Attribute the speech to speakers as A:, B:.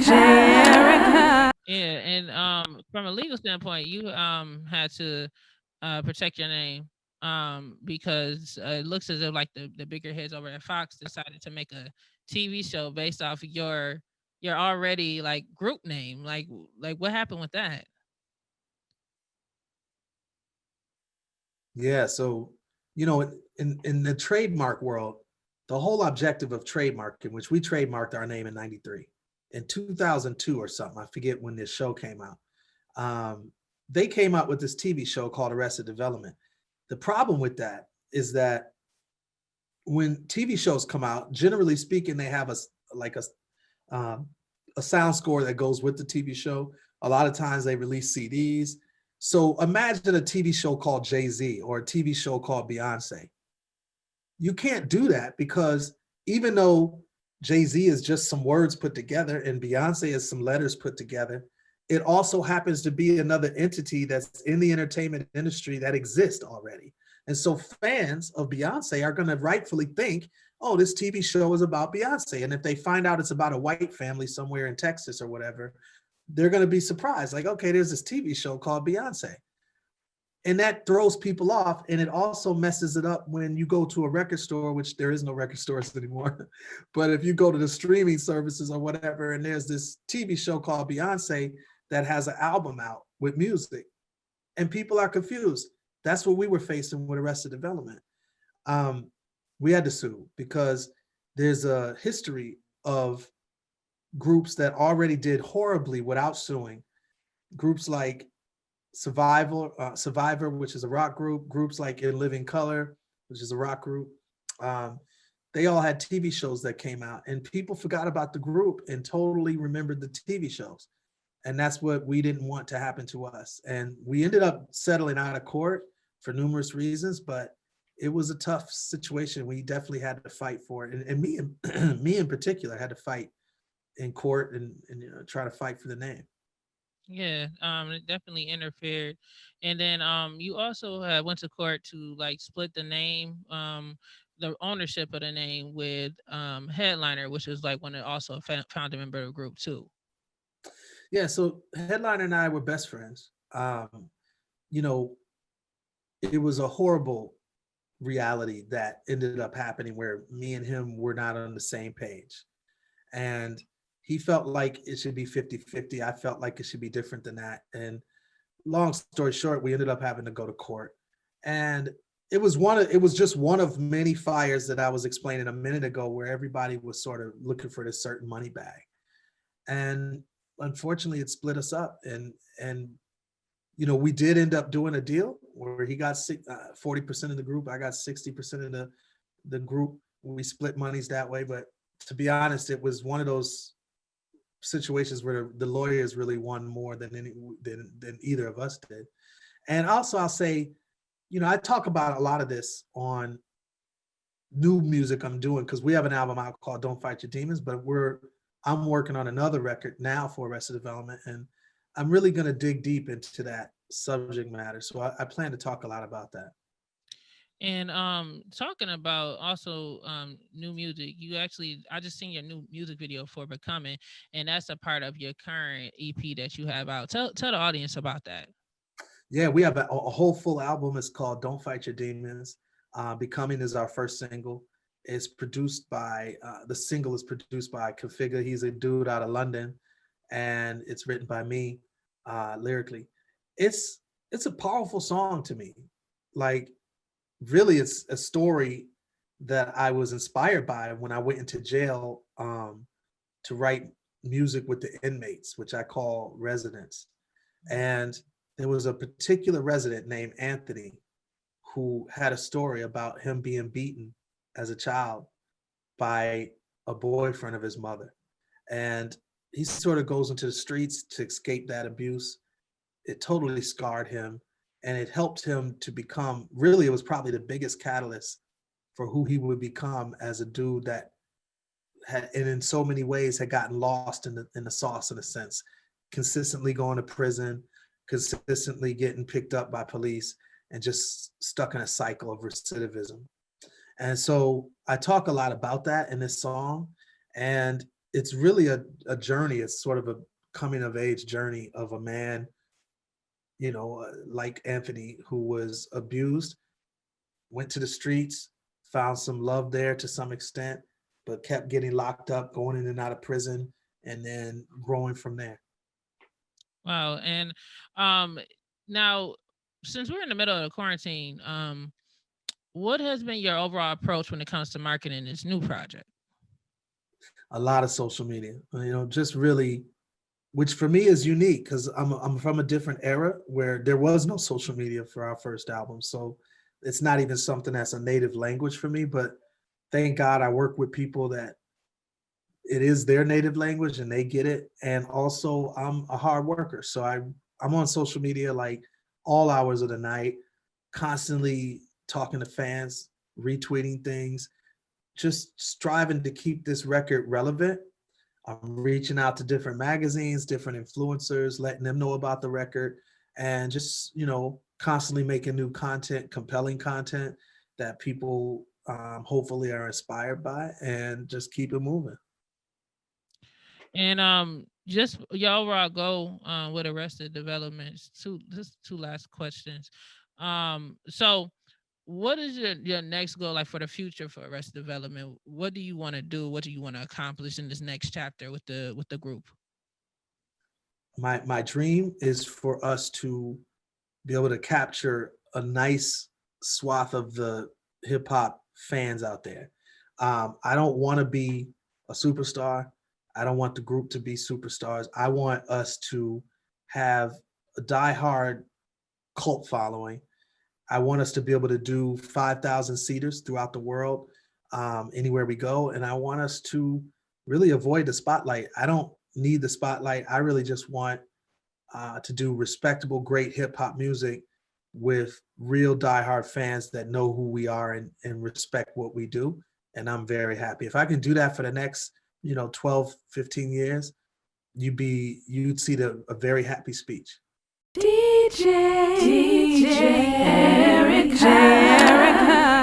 A: Erica.
B: Yeah, and from a legal standpoint, you had to protect your name because it looks as if like the bigger heads over at Fox decided to make a TV show based off of your already like group name. Like what happened with that?
C: Yeah, so in the trademark world, the whole objective of trademarking, which we trademarked our name in '93, in 2002 or something, I forget when this show came out. They came out with this TV show called Arrested Development. The problem with that is that when TV shows come out, generally speaking, they have like um, a sound score that goes with the TV show. A lot of times they release CDs. So imagine a TV show called Jay-Z or a TV show called Beyonce. You can't do that because even though Jay-Z is just some words put together and Beyonce is some letters put together, it also happens to be another entity that's in the entertainment industry that exists already. And so fans of Beyonce are going to rightfully think, oh, this TV show is about Beyonce. And if they find out it's about a white family somewhere in Texas or whatever, they're going to be surprised. Like, okay, there's this TV show called Beyonce. And that throws people off. And it also messes it up when you go to a record store, which there is no record stores anymore. But if you go to the streaming services or whatever, and there's this TV show called Beyonce that has an album out with music, and people are confused. That's what we were facing with Arrested Development. We had to sue because there's a history of groups that already did horribly without suing. Groups like Survivor, which is a rock group, groups like In Living Color, which is a rock group. They all had TV shows that came out, and people forgot about the group and totally remembered the TV shows. And that's what we didn't want to happen to us. And we ended up settling out of court for numerous reasons, but it was a tough situation. We definitely had to fight for it. And me in particular had to fight in court and try to fight for the name.
B: Yeah, it definitely interfered, and then you also went to court to like split the name, the ownership of the name with Headliner, which is like one of also a founder member of the group too.
C: Yeah, so Headliner and I were best friends. You know, it was a horrible reality that ended up happening where me and him were not on the same page. And he felt like it should be 50-50. I felt like it should be different than that. And long story short, we ended up having to go to court. And it was just one of many fires that I was explaining a minute ago where everybody was sort of looking for this certain money bag. And unfortunately it split us up. And we did end up doing a deal where he got 40% of the group, I got 60% of the group. We split monies that way. But to be honest, it was one of those situations where the lawyers really won more than either of us did. And also I'll say, I talk about a lot of this on new music I'm doing because we have an album out called Don't Fight Your Demons, but I'm working on another record now for Arrested Development, and I'm really going to dig deep into that subject matter. So I plan to talk a lot about that.
B: And talking about also new music, I just seen your new music video for Becoming, and that's a part of your current EP that you have out. Tell the audience about that.
C: Yeah, we have a whole full album. It's called Don't Fight Your Demons. Becoming is our first single. It's produced by, the single is produced by Configure. He's a dude out of London, and it's written by me lyrically. It's a powerful song to me. Like, really, it's a story that I was inspired by when I went into jail to write music with the inmates, which I call residents. And there was a particular resident named Anthony who had a story about him being beaten as a child by a boyfriend of his mother. And he sort of goes into the streets to escape that abuse. It totally scarred him, and it helped him to become, really, it was probably the biggest catalyst for who he would become as a dude that had, and in so many ways, had gotten lost in the sauce, in a sense, consistently going to prison, consistently getting picked up by police, and just stuck in a cycle of recidivism. And so I talk a lot about that in this song. And it's really a journey. It's sort of a coming of age journey of a man, like Anthony, who was abused, went to the streets, found some love there to some extent, but kept getting locked up, going in and out of prison, and then growing from there.
B: Wow. And um now, since we're in the middle of the quarantine, what has been your overall approach when it comes to marketing this new project?
C: A lot of social media, just really, which for me is unique because I'm from a different era where there was no social media for our first album. So it's not even something that's a native language for me, but thank God I work with people that it is their native language and they get it. And also I'm a hard worker. So I'm on social media like all hours of the night, constantly talking to fans, retweeting things, just striving to keep this record relevant. I'm reaching out to different magazines, different influencers, letting them know about the record, and just, constantly making new content, compelling content that people hopefully are inspired by, and just keep it moving.
B: And just your overall goal with Arrested Development. Just two last questions. So what is your next goal like for the future for Arrested Development? What do you want to do? What do you want to accomplish in this next chapter with the group?
C: My dream is for us to be able to capture a nice swath of the hip hop fans out there. I don't want to be a superstar. I don't want the group to be superstars. I want us to have a diehard cult following. I want us to be able to do 5,000 seaters throughout the world, anywhere we go. And I want us to really avoid the spotlight. I don't need the spotlight. I really just want to do respectable, great hip hop music with real diehard fans that know who we are and respect what we do. And I'm very happy. If I can do that for the next, 12, 15 years, you'd see a very happy speech.
A: DJ Erica.